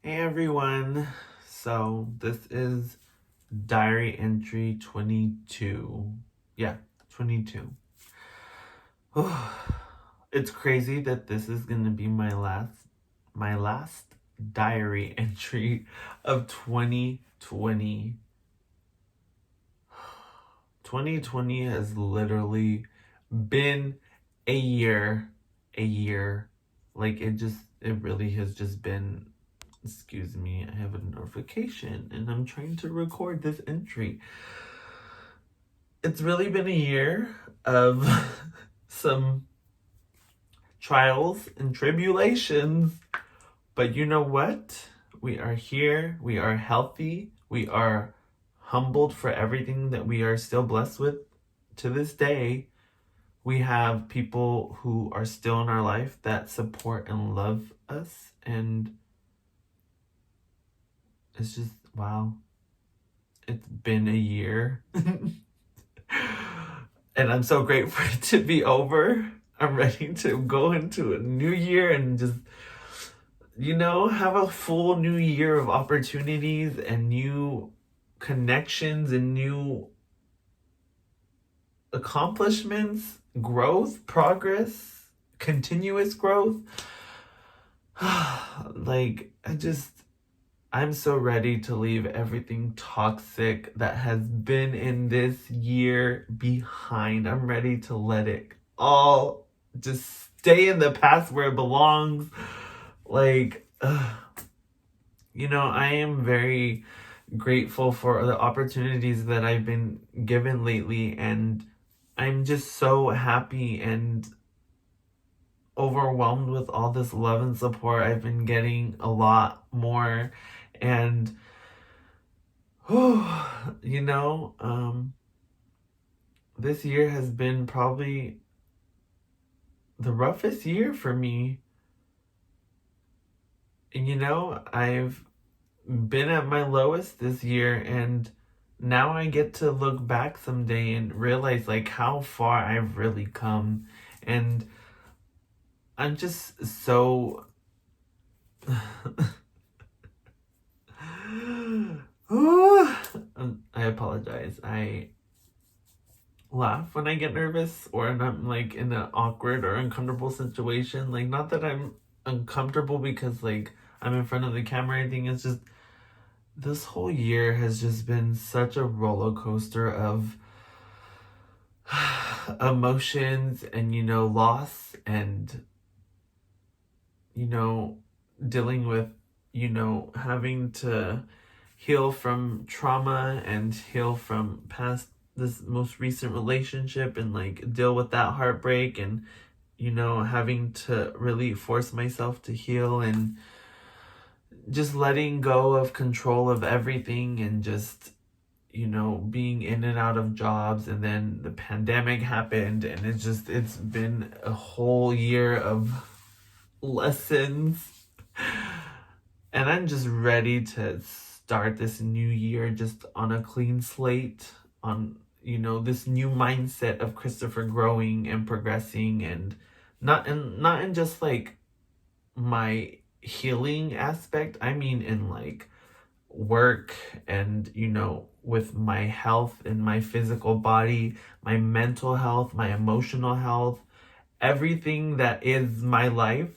Hey everyone, so this is diary entry 22. Yeah, 22. It's crazy that this is gonna be my last diary entry of 2020. 2020 has literally been a year. Like it really has just been. Excuse me, I have a notification and I'm trying to record this entry. It's really been a year of some trials and tribulations, but you know what? We are here, we are healthy, we are humbled for everything that we are still blessed with to this day. We have people who are still in our life that support and love us, and it's just wow. It's been a year. And I'm so grateful for it to be over. I'm ready to go into a new year and just, have a full new year of opportunities and new connections and new accomplishments, growth, progress, continuous growth. I'm so ready to leave everything toxic that has been in this year behind. I'm ready to let it all just stay in the past where it belongs. I am very grateful for the opportunities that I've been given lately, and I'm just so happy and overwhelmed with all this love and support I've been getting a lot more. And you know, this year has been probably the roughest year for me. And I've been at my lowest this year, and now I get to look back someday and realize like how far I've really come. And I'm just so I apologize. I laugh when I get nervous or when I'm like in an awkward or uncomfortable situation. Like, not that I'm uncomfortable because like I'm in front of the camera or anything. It's just this whole year has just been such a roller coaster of emotions and loss and dealing with having to heal from trauma and heal from past this most recent relationship and like deal with that heartbreak and having to really force myself to heal and just letting go of control of everything and just being in and out of jobs. And then the pandemic happened, and it's been a whole year of lessons. And I'm just ready to start this new year just on a clean slate, on this new mindset of Christopher growing and progressing, and not in just like my healing aspect. I mean in like work and with my health and my physical body, my mental health, my emotional health, everything that is my life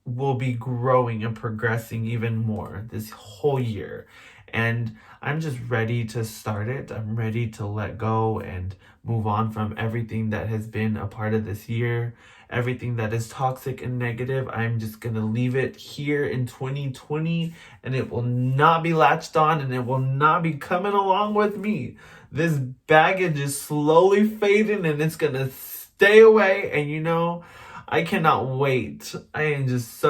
will be growing and progressing even more this whole year. And I'm just ready to start it. I'm ready to let go and move on from everything that has been a part of this year. Everything that is toxic and negative, I'm just going to leave it here in 2020, and it will not be latched on and it will not be coming along with me. This baggage is slowly fading and it's going to stay away. And I cannot wait. I am just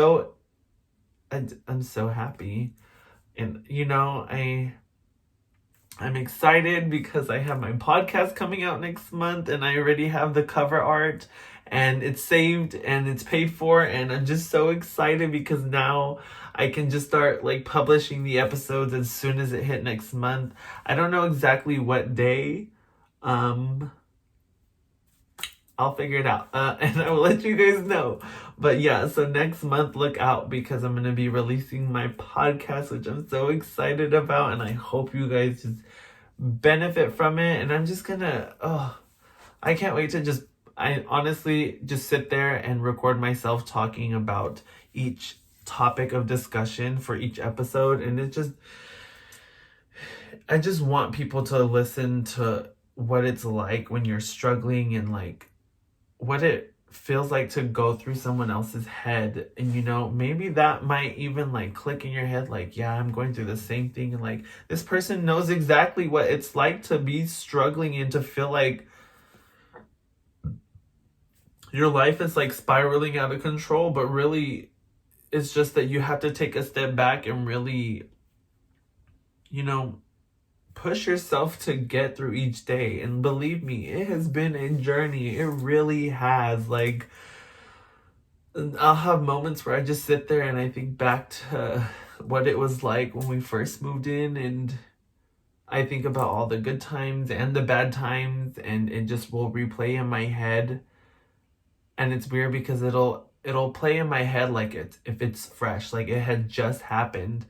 I'm so happy. And I'm excited because I have my podcast coming out next month, and I already have the cover art and it's saved and it's paid for, and I'm just so excited because now I can just start like publishing the episodes as soon as it hit next month. I don't know exactly what day I'll figure it out. And I will let you guys know. But yeah, so next month, look out because I'm going to be releasing my podcast, which I'm so excited about. And I hope you guys just benefit from it. And I'm just going to, I can't wait to I honestly just sit there and record myself talking about each topic of discussion for each episode. And I just want people to listen to what it's like when you're struggling and like what it feels like to go through someone else's head. And maybe that might even like click in your head, like, yeah, I'm going through the same thing, and like this person knows exactly what it's like to be struggling and to feel like your life is like spiraling out of control. But really, it's just that you have to take a step back and really push yourself to get through each day. And believe me, it has been a journey. It really has. Like, I'll have moments where I just sit there and I think back to what it was like when we first moved in, and I think about all the good times and the bad times, and it just will replay in my head. And it's weird because it'll play in my head like if it's fresh, like it had just happened.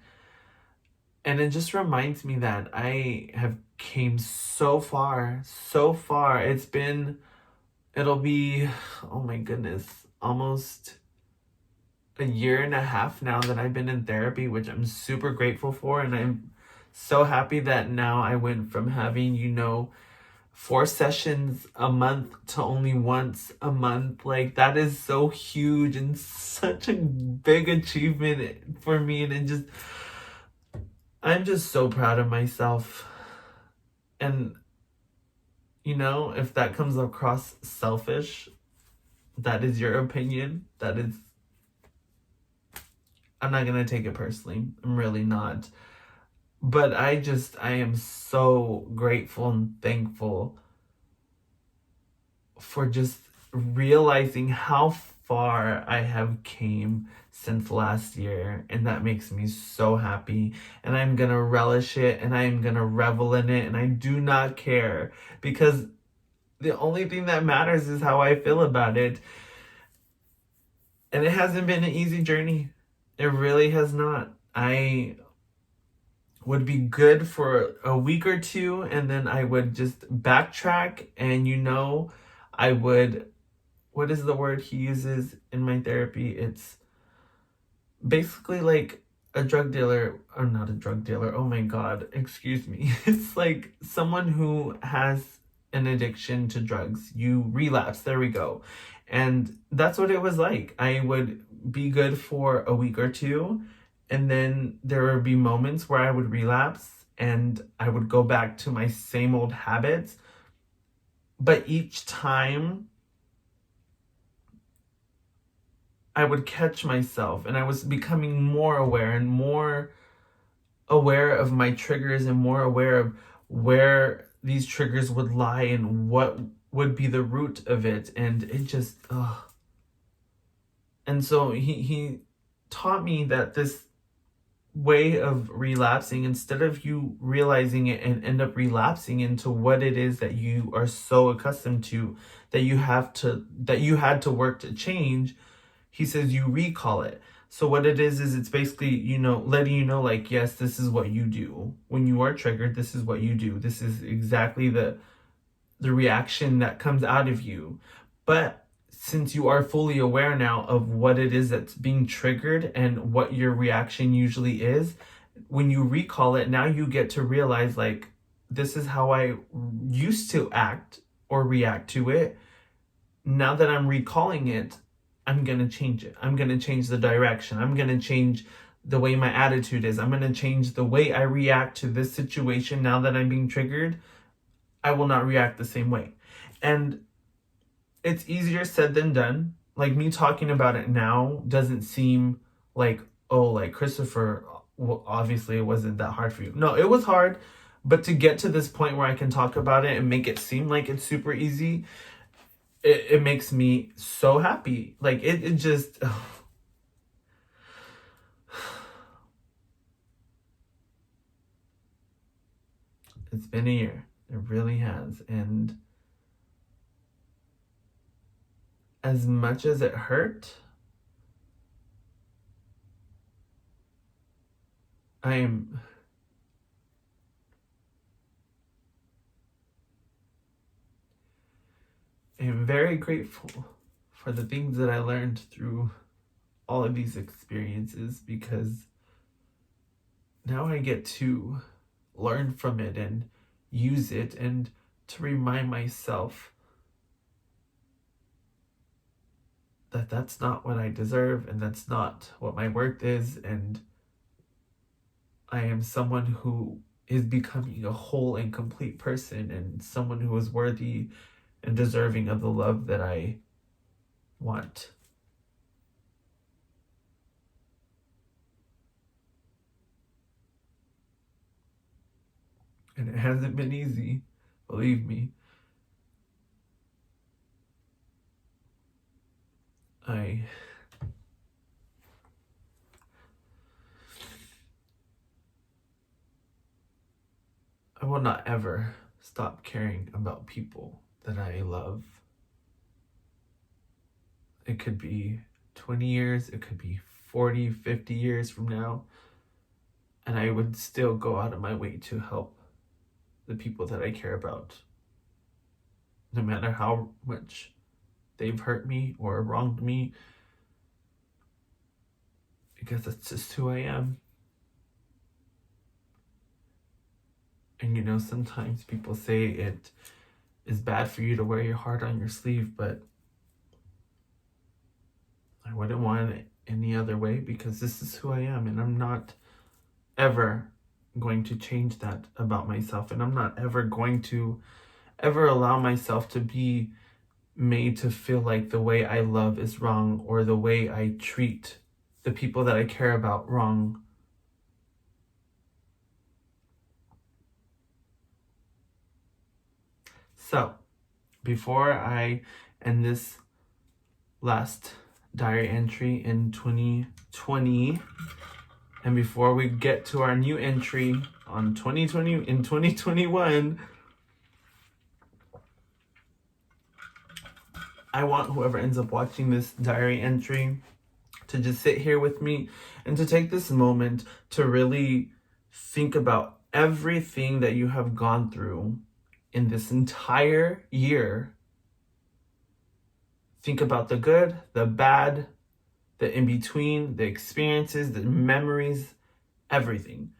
And it just reminds me that I have came so far, so far. It'll be, oh my goodness, almost a year and a half now that I've been in therapy, which I'm super grateful for. And I'm so happy that now I went from having, 4 sessions a month to only once a month. Like, that is so huge and such a big achievement for me. And I'm just so proud of myself. And, if that comes across selfish, that is your opinion. I'm not going to take it personally. I'm really not. But I am so grateful and thankful for just realizing how far I have came since last year. And that makes me so happy. And I'm going to relish it and I'm going to revel in it. And I do not care because the only thing that matters is how I feel about it. And it hasn't been an easy journey. It really has not. I would be good for a week or two and then I would just backtrack and I would, what is the word he uses in my therapy? It's basically like a drug dealer, or not a drug dealer, oh my god, excuse me. It's like someone who has an addiction to drugs. You relapse, there we go. And that's what it was like. I would be good for a week or two, and then there would be moments where I would relapse and I would go back to my same old habits. But each time I would catch myself and I was becoming more aware and more aware of my triggers and more aware of where these triggers would lie and what would be the root of it. And it just, And so he taught me that this way of relapsing, instead of you realizing it and end up relapsing into what it is that you are so accustomed to, that you had to work to change, he says you recall it. So what it is it's basically, letting you know, like, yes, this is what you do. When you are triggered, this is what you do. This is exactly the reaction that comes out of you. But since you are fully aware now of what it is that's being triggered and what your reaction usually is, when you recall it, now you get to realize, like, this is how I used to act or react to it. Now that I'm recalling it, I'm going to change it. I'm going to change the direction. I'm going to change the way my attitude is. I'm going to change the way I react to this situation. Now that I'm being triggered, I will not react the same way. And it's easier said than done. Like, me talking about it now doesn't seem like, oh, like, Christopher, well, obviously it wasn't that hard for you. No, it was hard. But to get to this point where I can talk about it and make it seem like it's super easy, it makes me so happy. Like, it just... It's been a year. It really has. And as much as it hurt, I am very grateful for the things that I learned through all of these experiences, because now I get to learn from it and use it, and to remind myself that that's not what I deserve, and that's not what my worth is, and I am someone who is becoming a whole and complete person, and someone who is worthy and deserving of the love that I want. And it hasn't been easy, believe me. I will not ever stop caring about people that I love. It could be 20 years, it could be 40, 50 years from now, and I would still go out of my way to help the people that I care about, no matter how much they've hurt me or wronged me, because that's just who I am. And you know, sometimes people say it is bad for you to wear your heart on your sleeve, but I wouldn't want it any other way, because this is who I am, and I'm not ever going to change that about myself, and I'm not ever going to ever allow myself to be made to feel like the way I love is wrong, or the way I treat the people that I care about wrong. So, before I end this last diary entry in 2020, and before we get to our new entry in 2021, I want whoever ends up watching this diary entry to just sit here with me and to take this moment to really think about everything that you have gone through in this entire year. Think about the good, the bad, the in-between, the experiences, the memories, everything.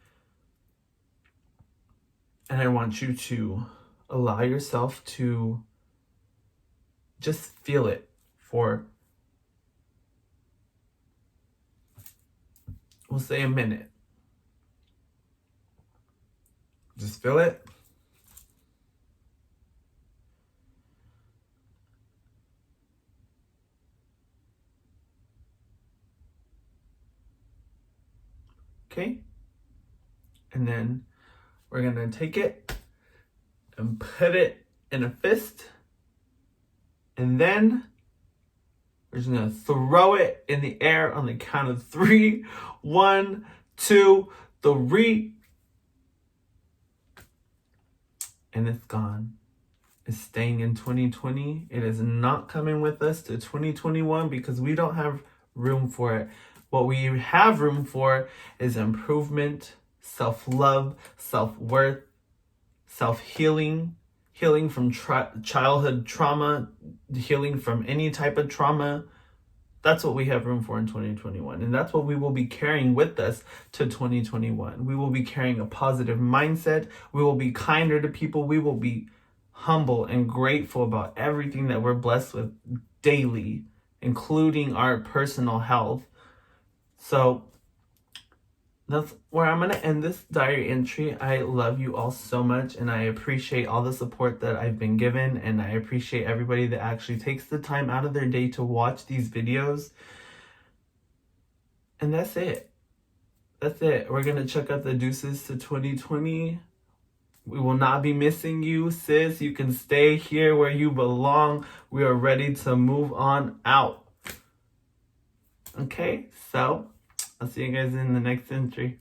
And I want you to allow yourself to just feel it for, we'll say, a minute. Just feel it. Okay? And then we're gonna take it and put it in a fist. And then we're just gonna throw it in the air on the count of 3. 1, 2, 3. And it's gone. It's staying in 2020. It is not coming with us to 2021, because we don't have room for it. What we have room for is improvement, self-love, self-worth, self-healing, healing from childhood trauma, healing from any type of trauma. That's what we have room for in 2021. And that's what we will be carrying with us to 2021. We will be carrying a positive mindset. We will be kinder to people. We will be humble and grateful about everything that we're blessed with daily, including our personal health. So that's where I'm going to end this diary entry. I love you all so much, and I appreciate all the support that I've been given, and I appreciate everybody that actually takes the time out of their day to watch these videos. And that's it. That's it. We're going to check out the deuces to 2020. We will not be missing you, sis. You can stay here where you belong. We are ready to move on out. Okay, so I'll see you guys in the next entry.